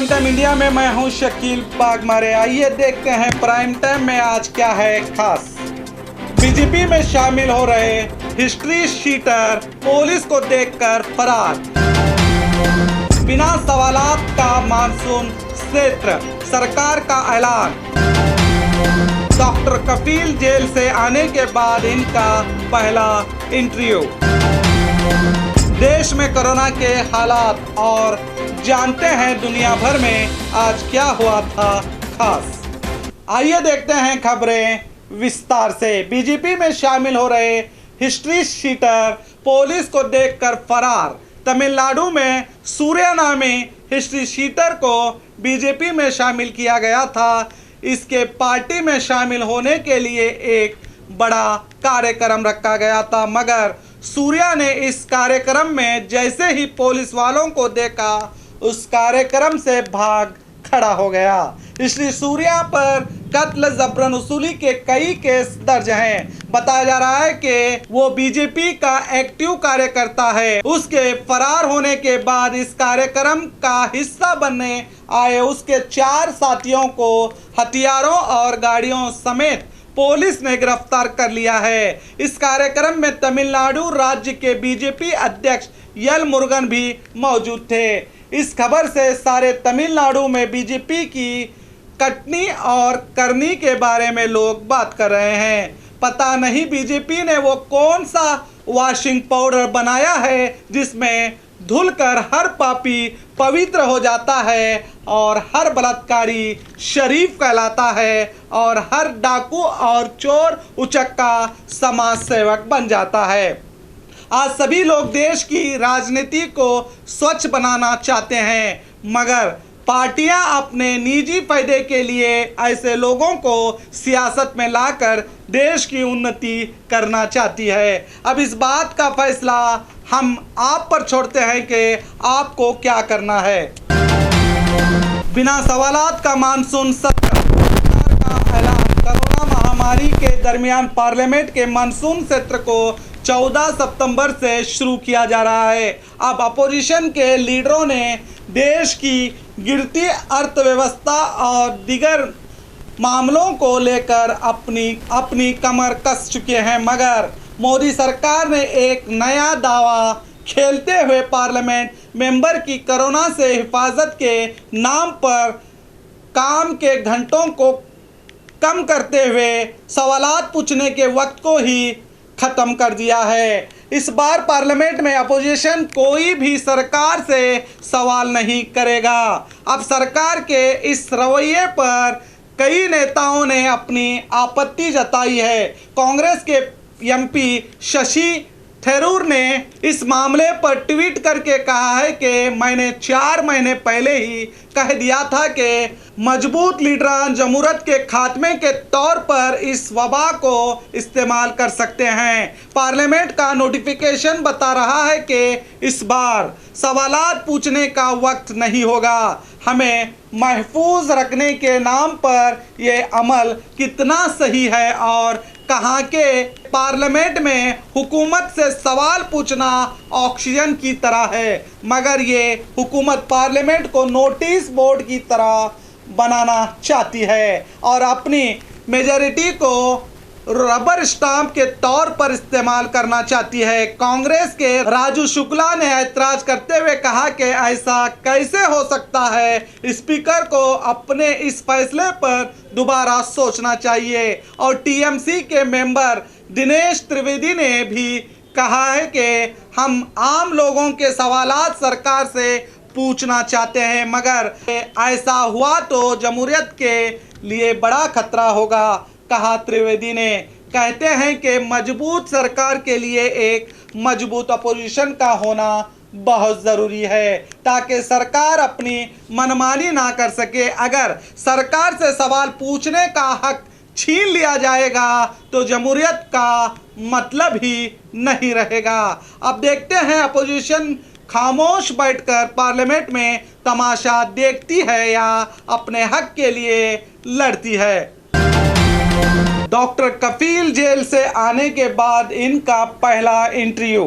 Prime time India में मैं हूं शकील बागमारे। आइए देखते हैं प्राइम टाइम में आज क्या है खास। बीजेपी में शामिल हो रहे हिस्ट्री शीटर पुलिस को देखकर फरार। बिना सवालात का मानसून सत्र, सरकार का ऐलान। डॉक्टर कफील जेल से आने के बाद इनका पहला इंटरव्यू। देश में कोरोना के हालात और जानते हैं दुनिया भर में आज क्या हुआ था खास। आइए देखते हैं खबरें विस्तार से। बीजेपी में शामिल हो रहे हिस्ट्री शीटर पुलिस को देखकर फरार। तमिलनाडु में सूर्या नामी हिस्ट्री शीटर को बीजेपी में शामिल किया गया था। इसके पार्टी में शामिल होने के लिए एक बड़ा कार्यक्रम रखा गया था, मगर सूर्या ने इस कार्यक्रम में जैसे ही पुलिस वालों को देखा उस कार्यक्रम से भाग खड़ा हो गया। इसलिए सूर्या पर कत्ल जबरन वसूली के कई केस दर्ज हैं। बताया जा रहा है कि वो बीजेपी का एक्टिव कार्यकर्ता है। उसके फरार होने के बाद इस कार्यक्रम का हिस्सा बनने आए उसके 4 साथियों को हथियारों और गाड़ियों समेत पुलिस ने गिरफ्तार कर लिया है। इस कार्यक्रम में तमिलनाडु राज्य के बीजेपी अध्यक्ष एल मुरुगन भी मौजूद थे। इस खबर से सारे तमिलनाडु में बीजेपी की कटनी और करनी के बारे में लोग बात कर रहे हैं। पता नहीं बीजेपी ने वो कौन सा वॉशिंग पाउडर बनाया है जिसमें धुलकर हर पापी पवित्र हो जाता है और हर बलात्कारी शरीफ कहलाता है और हर डाकू और चोर उचक्का समाज सेवक बन जाता है। आज सभी लोग देश की राजनीति को स्वच्छ बनाना चाहते हैं, मगर पार्टियां अपने निजी फायदे के लिए ऐसे लोगों को सियासत में लाकर देश की उन्नति करना चाहती है। अब इस बात का फैसला हम आप पर छोड़ते हैं कि आपको क्या करना है। बिना सवालात का मानसून सत्र, सरकार का ऐलान। कोरोना महामारी के दरमियान पार्लियामेंट के मानसून सत्र को 14 सितंबर से शुरू किया जा रहा है। अब अपोजिशन के लीडरों ने देश की गिरती अर्थव्यवस्था और दीगर मामलों को लेकर अपनी कमर कस चुके हैं, मगर मोदी सरकार ने एक नया दावा खेलते हुए पार्लियामेंट मेंबर की कोरोना से हिफाजत के नाम पर काम के घंटों को कम करते हुए सवालात पूछने के वक्त को ही ख़त्म कर दिया है। इस बार पार्लियामेंट में अपोजिशन कोई भी सरकार से सवाल नहीं करेगा। अब सरकार के इस रवैये पर कई नेताओं ने अपनी आपत्ति जताई है। कांग्रेस के एमपी शशि थरूर ने इस मामले पर ट्वीट करके कहा है कि मैंने 4 महीने पहले ही कह दिया था कि मजबूत लीडरान जमहूरियत के खात्मे के तौर पर इस वबा को इस्तेमाल कर सकते हैं। पार्लियामेंट का नोटिफिकेशन बता रहा है कि इस बार सवालात पूछने का वक्त नहीं होगा। हमें महफूज रखने के नाम पर यह अमल कितना सही है और कहाँ के पार्लियामेंट में हुकूमत से सवाल पूछना ऑक्सीजन की तरह है, मगर ये हुकूमत पार्लियामेंट को नोटिस बोर्ड की तरह बनाना चाहती है और अपनी मेजॉरिटी को रबर स्टाम्प के तौर पर इस्तेमाल करना चाहती है। कांग्रेस के राजू शुक्ला ने ऐतराज करते हुए कहा कि ऐसा कैसे हो सकता है, स्पीकर को अपने इस फैसले पर दोबारा सोचना चाहिए। और टीएमसी के मेंबर दिनेश त्रिवेदी ने भी कहा है कि हम आम लोगों के सवालात सरकार से पूछना चाहते हैं, मगर ऐसा हुआ तो जमहूरियत के लिए बड़ा खतरा होगा, कहा त्रिवेदी ने। कहते हैं कि मजबूत सरकार के लिए एक मजबूत अपोजिशन का होना बहुत ज़रूरी है ताकि सरकार अपनी मनमानी ना कर सके। अगर सरकार से सवाल पूछने का हक छीन लिया जाएगा तो जमहूरियत का मतलब ही नहीं रहेगा। अब देखते हैं अपोजिशन खामोश बैठकर पार्लियामेंट में तमाशा देखती है या अपने हक के लिए लड़ती है। डॉक्टर कफील जेल से आने के बाद इनका पहला इंटरव्यू।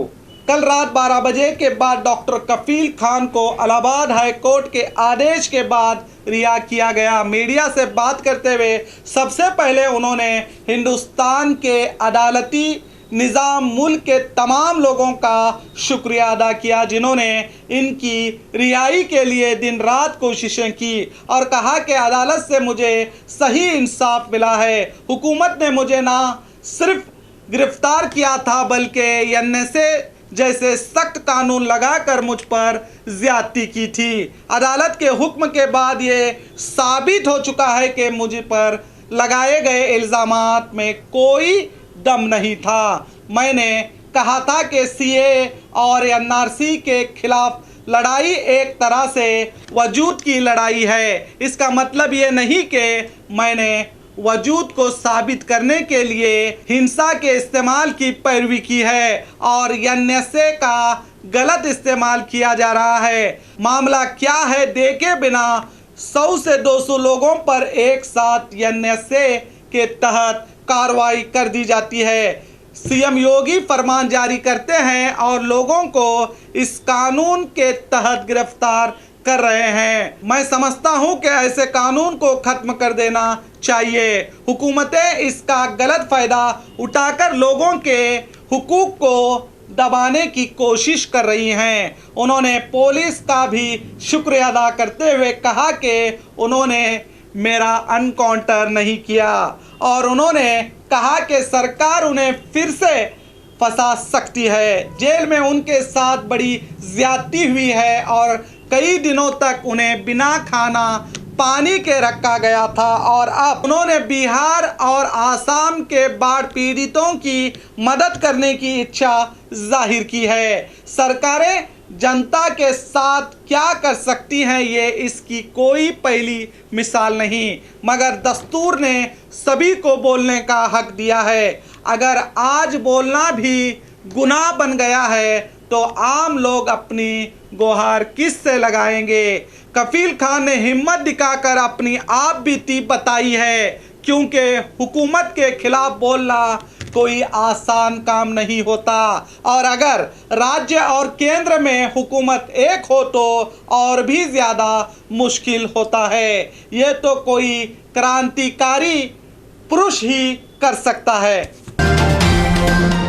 कल रात 12 बजे के बाद डॉक्टर कफील खान को इलाहाबाद हाई कोर्ट के आदेश के बाद रिहा किया गया। मीडिया से बात करते हुए सबसे पहले उन्होंने हिंदुस्तान के अदालती निज़ाम, मुल्क के तमाम लोगों का शुक्रिया अदा किया जिन्होंने इनकी रिहाई के लिए दिन रात कोशिशें की और कहा कि अदालत से मुझे सही इंसाफ मिला है। हुकूमत ने मुझे ना सिर्फ गिरफ्तार किया था बल्कि एनएसए जैसे सख्त कानून लगाकर मुझ पर ज्यादती की थी। अदालत के हुक्म के बाद ये साबित हो चुका है कि मुझ पर लगाए गए इल्ज़ामात में कोई दम नहीं था। मैंने कहा था कि सीए और एनआरसी के खिलाफ लड़ाई एक तरह से वजूद की लड़ाई है। इसका मतलब ये नहीं कि मैंने वजूद को साबित करने के लिए हिंसा के इस्तेमाल की पैरवी की है और एनएसए का गलत इस्तेमाल किया जा रहा है। मामला क्या है देखे बिना 100 से 200 लोगों पर एक साथ एनएसए के तहत कार्रवाई कर दी जाती है। सीएम योगी फरमान जारी करते हैं और लोगों को इस कानून के तहत गिरफ्तार कर रहे हैं। मैं समझता हूं कि ऐसे कानून को खत्म कर देना चाहिए। हुकूमतें इसका गलत फ़ायदा उठाकर लोगों के हुकूक को दबाने की कोशिश कर रही हैं। उन्होंने पुलिस का भी शुक्रिया अदा करते हुए कहा कि उन्होंने मेरा एनकाउंटर नहीं किया और उन्होंने कहा कि सरकार उन्हें फिर से फंसा सकती है। जेल में उनके साथ बड़ी ज्यादती हुई है और कई दिनों तक उन्हें बिना खाना पानी के रखा गया था और अब उन्होंने बिहार और आसाम के बाढ़ पीड़ितों की मदद करने की इच्छा जाहिर की है। सरकारें जनता के साथ क्या कर सकती हैं ये इसकी कोई पहली मिसाल नहीं, मगर दस्तूर ने सभी को बोलने का हक दिया है। अगर आज बोलना भी गुनाह बन गया है तो आम लोग अपनी गुहार किस से लगाएंगे। कफील खान ने हिम्मत दिखाकर अपनी आप बीती बताई है, क्योंकि हुकूमत के खिलाफ बोलना कोई आसान काम नहीं होता और अगर राज्य और केंद्र में हुकूमत एक हो तो और भी ज़्यादा मुश्किल होता है। ये तो कोई क्रांतिकारी पुरुष ही कर सकता है।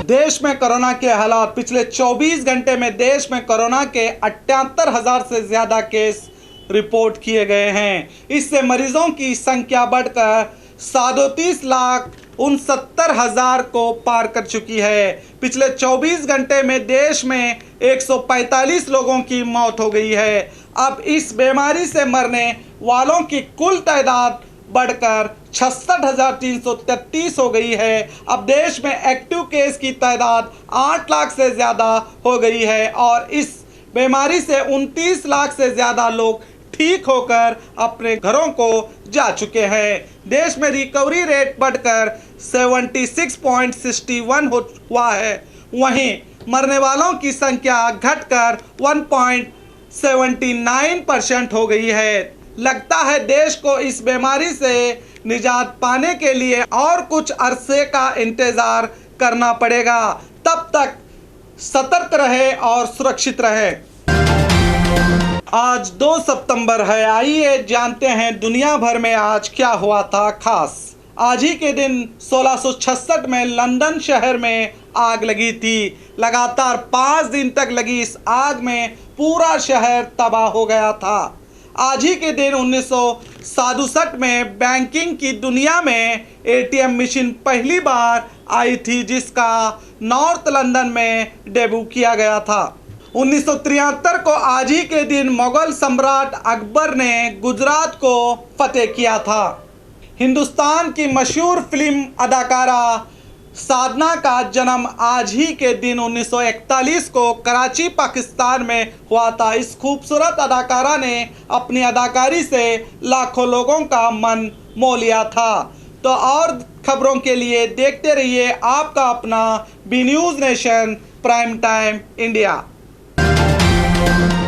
देश में कोरोना के हालात। पिछले 24 घंटे में देश में कोरोना के 78,000 से ज़्यादा केस रिपोर्ट किए गए हैं। इससे मरीजों की संख्या बढ़कर 37,69,000 को पार कर चुकी है। पिछले 24 घंटे में देश में 145 लोगों की मौत हो गई है। अब इस बीमारी से मरने वालों की कुल तादाद बढ़कर 66,333 हो गई है। अब देश में एक्टिव केस की तादाद 8 लाख से ज़्यादा हो गई है और इस बीमारी से 29 लाख से ज़्यादा लोग ठीक होकर अपने घरों को जा चुके हैं। देश में रिकवरी रेट बढ़कर 76.61 हुआ है। वहीं मरने वालों की संख्या घटकर 1.79% हो गई है। लगता है देश को इस बीमारी से निजात पाने के लिए और कुछ अरसे का इंतज़ार करना पड़ेगा। तब तक सतर्क रहे और सुरक्षित रहे। आज 2 सितंबर है। आइए जानते हैं दुनिया भर में आज क्या हुआ था खास। आज ही के दिन 1666 में लंदन शहर में आग लगी थी। लगातार 5 दिन तक लगी इस आग में पूरा शहर तबाह हो गया था। आज ही के दिन 1967 में बैंकिंग की दुनिया में एटीएम मशीन पहली बार आई थी, जिसका नॉर्थ लंदन में डेब्यू किया गया था। 1973 को आज ही के दिन मुगल सम्राट अकबर ने गुजरात को फतेह किया था। हिंदुस्तान की मशहूर फिल्म अदाकारा साधना का जन्म आज ही के दिन 1941 को कराची पाकिस्तान में हुआ था। इस खूबसूरत अदाकारा ने अपनी अदाकारी से लाखों लोगों का मन मोह लिया था। तो और खबरों के लिए देखते रहिए आपका अपना B news nation prime time India.